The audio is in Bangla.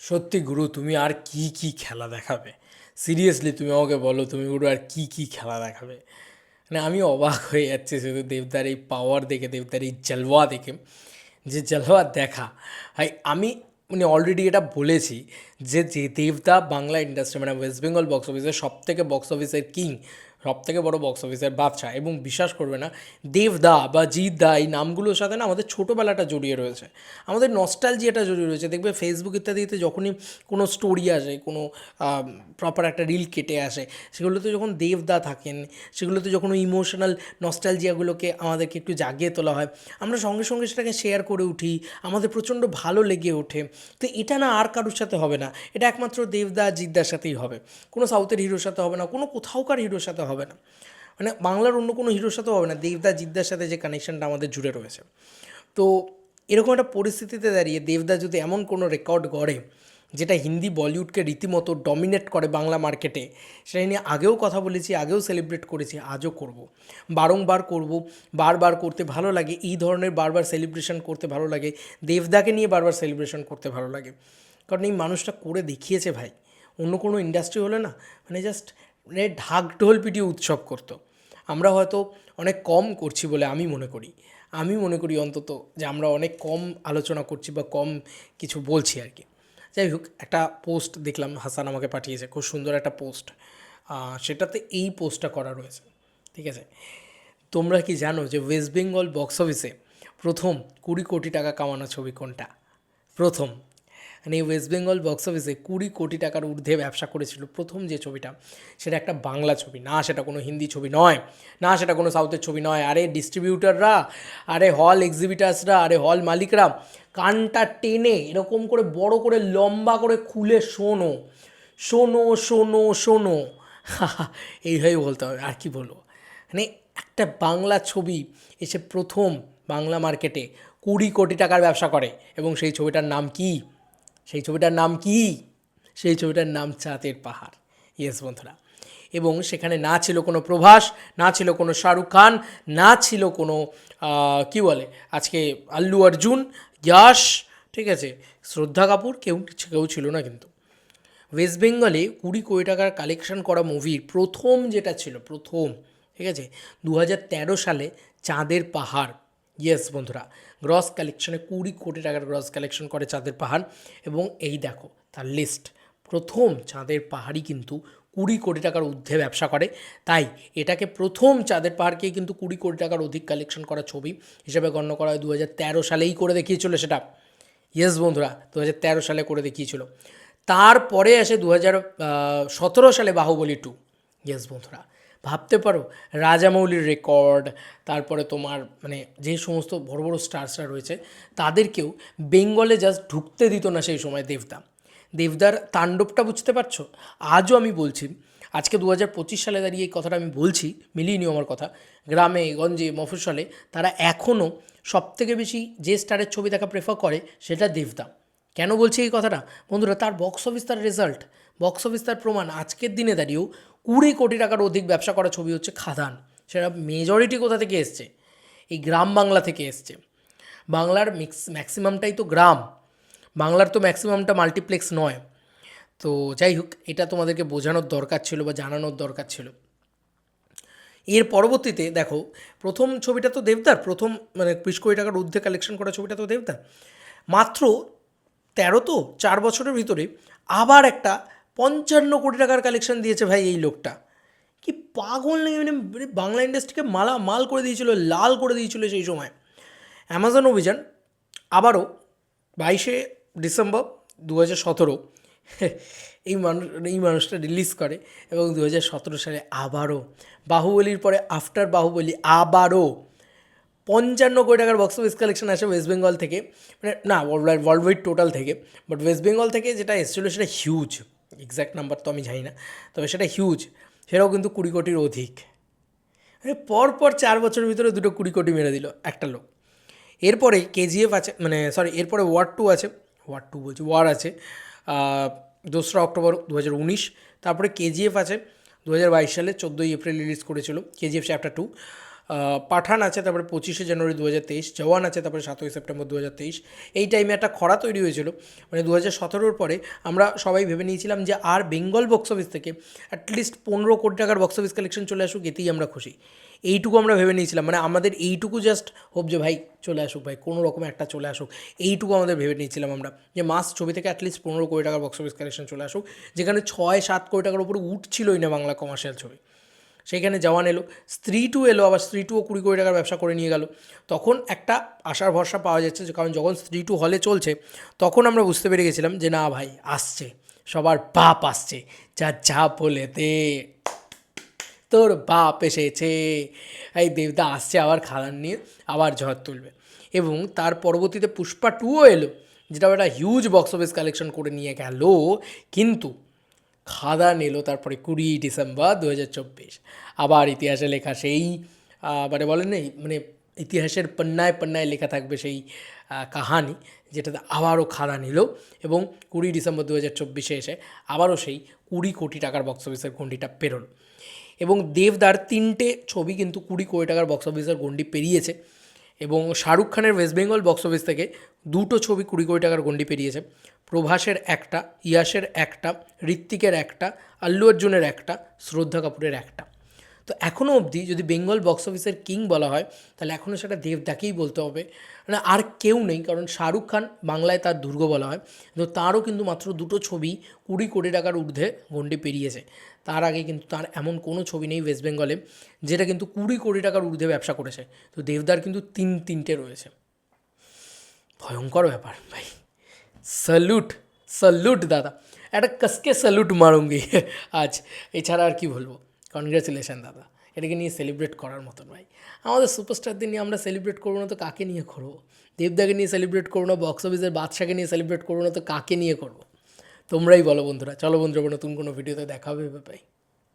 সত্যি গুরু, তুমি আর কি কি খেলা দেখাবে? সিরিয়াসলি তুমি আমাকে বলো, তুমি গুরু আর কি কি খেলা দেখাবে? মানে আমি অবাক হয়ে যাচ্ছি শুধু দেবদার এই পাওয়ার দেখে, দেবদার এই জলওয়া দেখে। যে জলওয়া দেখা, ভাই আমি মানে অলরেডি এটা বলেছি যে যে দেবদা বাংলা ইন্ডাস্ট্রি মানে ওয়েস্ট বেঙ্গল বক্স অফিসের সব থেকে বক্স অফিসের কিং, সব থেকে বড় বক্স অফিসের বাদশা। এবং বিশ্বাস করবে না, দেবদা বা জিৎদা এই নামগুলোর সাথে না আমাদের ছোটোবেলাটা জড়িয়ে রয়েছে, আমাদের নস্টালজিয়াটা জড়িয়ে রয়েছে। দেখবে ফেসবুক ইত্যাদিতে যখনই কোনো স্টোরি আসে, কোনো প্রপার একটা রিল কেটে আসে, সেগুলোতে যখন দেবদা থাকেন, সেগুলোতে যখন ওই ইমোশনাল নস্টালজিয়াগুলোকে আমাদেরকে একটু জাগিয়ে তোলা হয়, আমরা সঙ্গে সঙ্গে সেটাকে শেয়ার করে উঠি, আমাদের প্রচণ্ড ভালো লেগে ওঠে। তো এটা না আর কারোর সাথে হবে না, এটা একমাত্র দেবদা জিদ্দার সাথেই হবে। কোনো সাউথের হিরোর সাথে হবে না, কোনো কোথাওকার হিরোর সাথে হবে না, মানে বাংলার অন্য কোনো হিরোর সাথেও হবে না, দেবদা জিদ্দার সাথে যে কানেকশনটা আমাদের জুড়ে রয়েছে। তো এরকম একটা পরিস্থিতিতে দাঁড়িয়ে দেবদা যদি এমন কোনো রেকর্ড গড়ে যেটা হিন্দি বলিউডকে রীতিমতো ডমিনেট করে বাংলা মার্কেটে, সেটা নিয়ে আগেও কথা বলেছি, আগেও সেলিব্রেট করেছি, আজও করব, বারংবার করব। বারবার করতে ভালো লাগে, এই ধরনের বারবার সেলিব্রেশন করতে ভালো লাগে, দেবদাকে নিয়ে বারবার সেলিব্রেশন করতে ভালো লাগে। কারণ এই মানুষটা করে দেখিয়েছে ভাই। অন্য কোনো ইন্ডাস্ট্রি হলে না, মানে জাস্ট মানে ঢাক ঢোল পিটিয়ে উৎসব করতো। আমরা হয়তো অনেক কম করছি বলে আমি মনে করি অন্তত যে আমরা অনেক কম আলোচনা করছি বা কম কিছু বলছি আর কি। যাই হোক, একটা পোস্ট দেখলাম, হাসান আমাকে পাঠিয়েছে, খুব সুন্দর একটা পোস্ট। সেটাতে এই পোস্টটা করা রয়েছে, ঠিক আছে? তোমরা কি জানো যে ওয়েস্ট বেঙ্গল বক্স অফিসে প্রথম 20 কোটি টাকা কামানো ছবি কোনটা? প্রথম, মানে এই ওয়েস্ট বেঙ্গল বক্স অফিসে 20 কোটি টাকার ঊর্ধ্বে ব্যবসা করেছিল প্রথম যে ছবিটা, সেটা একটা বাংলা ছবি না, সেটা কোনো হিন্দি ছবি নয়, না সেটা কোনো সাউথের ছবি নয়। আরে ডিস্ট্রিবিউটাররা, আরে হল এক্সিবিটার্সরা, আরে হল মালিকরা, কানটা টেনে এরকম করে বড় করে লম্বা করে খুলে শোনো, শোনো, শোনো, শোনো। এইভাবেই বলতে হবে, আর কি বলবো। মানে একটা বাংলা ছবি এসে প্রথম বাংলা মার্কেটে 20 কোটি টাকার ব্যবসা করে, এবং সেই ছবিটার নাম কি? সেই ছবিটার নাম কি? সেই ছবিটার নাম চাঁদের পাহাড়। ইয়েস বন্ধুরা। এবং সেখানে না ছিল কোনো প্রভাস, না ছিল কোনো শাহরুখ খান, না ছিল কোনো কী বলে আজকে আল্লু অর্জুন, ইয়াশ, ঠিক আছে, শ্রদ্ধা কাপুর, কেউ কেউ ছিল না কিন্তু। ওয়েস্ট বেঙ্গলে 20 কোটি টাকার কালেকশন করা মুভির প্রথম যেটা ছিল, প্রথম, ঠিক আছে, 2013 সালে চাঁদের পাহাড়। ইয়েস বন্ধুরা, গ্রস কালেকশনে 20 কোটি টাকার গ্রস কালেকশন করে চাঁদের পাহাড়। এবং এই দেখো তার লিস্ট, প্রথম চাঁদের পাহাড়ই কিন্তু 20 কোটি টাকার ঊর্ধ্বে ব্যবসা করে। তাই এটাকে প্রথম চাঁদের পাহাড়কেই কিন্তু 20 কোটি টাকার অধিক কালেকশন করা ছবি হিসেবে গণ্য করা হয়। 2013 সালেই করে দেখিয়েছিল সেটা। ইয়েস বন্ধুরা, 2013 সালে করে দেখিয়েছিল। তারপরে আসে 2017 সালে বাহুবলী 2। ইয়েস বন্ধুরা, ভাবতে পারো, রাজামৌলির রেকর্ড, তারপরে তোমার মানে যে সমস্ত বড় বড় স্টারসরা রয়েছে, তাদেরকেও বেঙ্গলে জাস্ট ঢুকতে দিত না সেই সময় দেবদা। দেবদার তাণ্ডবটা বুঝতে পারছো? আজও আমি বলছি, আজকে 2025 সালে দাঁড়িয়ে এই কথাটা আমি বলছি, মিলিয়ে নিও আমার কথা। গ্রামে গঞ্জে মফস্বলে তারা এখনও সবথেকে বেশি যে স্টারের ছবি দেখা প্রেফার করে সেটা দেবদা। কেন বলছি এই কথাটা বন্ধুরা? তার বক্স অফিস, তার রেজাল্ট, বক্স অফিস তার প্রমাণ। আজকের দিনে দাঁড়িয়েও 20 কোটি টাকার অধিক ব্যবসা করা ছবি হচ্ছে খাদান। সেটা মেজরিটি কোথা থেকে এসছে? এই গ্রাম বাংলা থেকে এসছে। বাংলার ম্যাক্সিমামটাই তো গ্রাম, বাংলার তো ম্যাক্সিমামটা মাল্টিপ্লেক্স নয়। তো যাই হোক, এটা তোমাদেরকে বোঝানোর দরকার ছিল বা জানানোর দরকার ছিল। এর পরবর্তীতে দেখো, প্রথম ছবিটা তো দেবদার, প্রথম মানে 20 কোটি টাকার ঊর্ধ্বে কালেকশন করা ছবিটা তো দেবদার। মাত্র 13, তো 4 বছরের ভিতরে আবার একটা 55 কোটি টাকার কালেকশন দিয়েছে ভাই এই লোকটা। কি পাগল নাকি, মানে বাংলা ইন্ডাস্ট্রিকে মাল করে দিয়েছিল, লাল করে দিয়েছিল সেই সময়। অ্যামাজন অভিযান আবারও 22শে ডিসেম্বর 2017 এই মানুষটা রিলিজ করে, এবং 2017 সালে আবারও বাহুবলীর পরে আফটার বাহুবলী আবারও 55 কোটি টাকার বক্স অফিস কালেকশন আসে ওয়েস্ট বেঙ্গল থেকে। মানে না, ওয়ার্ল্ড ওয়াইড টোটাল থেকে, বাট ওয়েস্ট বেঙ্গল থেকে যেটা এসেছিলো সেটা হিউজ। এক্স্যাক্ট নাম্বার তো আমি জানি না, তবে সেটা হিউজ। সেটাও কিন্তু 20 কোটির অধিক। মানে পরপর 4 বছরের ভিতরে দুটো 20 কোটি মেরে দিল একটা লোক। এরপরে কেজিএফ আছে, মানে সরি, এরপরে ওয়ার 2 আছে, ওয়ার 2 বলছি, ওয়ার আছে 2রা অক্টোবর 2019। তারপরে কেজিএফ আছে 2022 সালে 14ই এপ্রিল রিলিজ করেছিল কেজিএফ চ্যাপ্টার 2। পাঠান আছে, তারপরে 25শে জানুয়ারি 2023, জওয়ান আছে, তারপরে 7ই সেপ্টেম্বর 2023। এই টাইমে একটা খরা তৈরি হয়েছিল, মানে 2017-র পরে আমরা সবাই ভেবে নিয়েছিলাম যে আর বেঙ্গল বক্স অফিস থেকে অ্যাটলিস্ট 15 কোটি টাকার বক্স অফিস কালেকশন চলে আসুক, এতেই আমরা খুশি। এইটুকু আমরা ভেবে নিয়েছিলাম, মানে আমাদের এইটুকু জাস্ট হোপ যে ভাই চলে আসুক, ভাই কোনো রকম একটা চলে আসুক, এইটুকু আমাদের ভেবে নিয়েছিলাম আমরা, যে মাস ছবি থেকে অ্যাটলিস্ট 15 কোটি টাকার বক্স অফিস কালেকশন চলে আসুক, যেখানে 6-7 কোটি টাকার উপরে উঠছিলই না বাংলা কমার্শিয়াল ছবি। সেইখানে জওয়ান এলো, স্ত্রী টু এলো, আবার স্ত্রী টুও 20 কোটি টাকার ব্যবসা করে নিয়ে গেল। তখন একটা আশার ভরসা পাওয়া যাচ্ছে, যে কারণ যখন স্ত্রী টু হলে চলছে তখন আমরা বুঝতে পেরে গেছিলাম যে না ভাই আসছে, সবার বাপ আসছে, যা যা বলে দে, তোর বাপ এসেছে, এই দেবদা আসছে আবার খাদান নিয়ে আবার ঝড় তুলবে। এবং তার পরবর্তীতে পুষ্পা টুও এলো, যেটা একটা হিউজ বক্স অফিস কালেকশন করে নিয়ে গেল, কিন্তু খাদান এলো তারপরে 20 ডিসেম্বর 2024। আবার ইতিহাসে লেখা সেই মানে বলেন না, মানে ইতিহাসের পান্নায় পান্নায় লেখা থাকবে সেই কাহানি, যেটাতে আবারও খাদান এলো এবং 20 ডিসেম্বর 2024 এসে আবারও সেই 20 কোটি টাকার বক্স অফিসের গণ্ডিটা পেরোলো। এবং দেবদার 3টে ছবি কিন্তু 20 কোটি টাকার বক্স অফিসের গণ্ডি পেরিয়েছে, এবং শাহরুখ খানের ওয়েস্ট বেঙ্গল বক্স অফিস থেকে 2টো ছবি 20 কোটি টাকার গণ্ডি পেরিয়েছে। প্রভাসের একটা, ইয়াসের একটা, ঋত্বিকের একটা, আল্লু অর্জুনের একটা, শ্রদ্ধা কাপুরের একটা। তো এখনও অবধি যদি বেঙ্গল বক্স অফিসের কিং বলা হয়, তাহলে এখনও সেটা দেবদাকেই বলতে হবে, মানে আর কেউ নেই। কারণ শাহরুখ খান বাংলায় তার দুর্গ বলা হয়, তো তারও কিন্তু মাত্র 2টো ছবি 20 কোটি টাকার ঊর্ধ্বে গণ্ডি পেরিয়েছে। তার আগে কিন্তু তার এমন কোনো ছবি নেই ওয়েস্ট বেঙ্গলে যেটা কিন্তু 20 কোটি টাকার ঊর্ধ্বে ব্যবসা করেছে। তো দেবদার কিন্তু তিনটে রয়েছে। ভয়ঙ্কর ব্যাপার ভাই, স্যালুট, স্যালুট দাদা, একটা কসকে স্যালুট মারুঙ্গি আজ। এছাড়া আর কি বলবো, কনগ্রাচুলেশন দাদা, এটাকে নিয়ে সেলিব্রেট করার মতন। ভাই আমাদের সুপারস্টারদের নিয়ে আমরা সেলিব্রেট করবো না তো কাকে নিয়ে করবো? দেবদাকে নিয়ে সেলিব্রেট করবো না, বক্স অফিসের বাদশাকে নিয়ে সেলিব্রেট করবো না তো কাকে নিয়ে করবো? তোমরাই বলো বন্ধুরা। চলো বন্ধুরা, নতুন কোনো ভিডিওতে দেখা হবে, ভাই।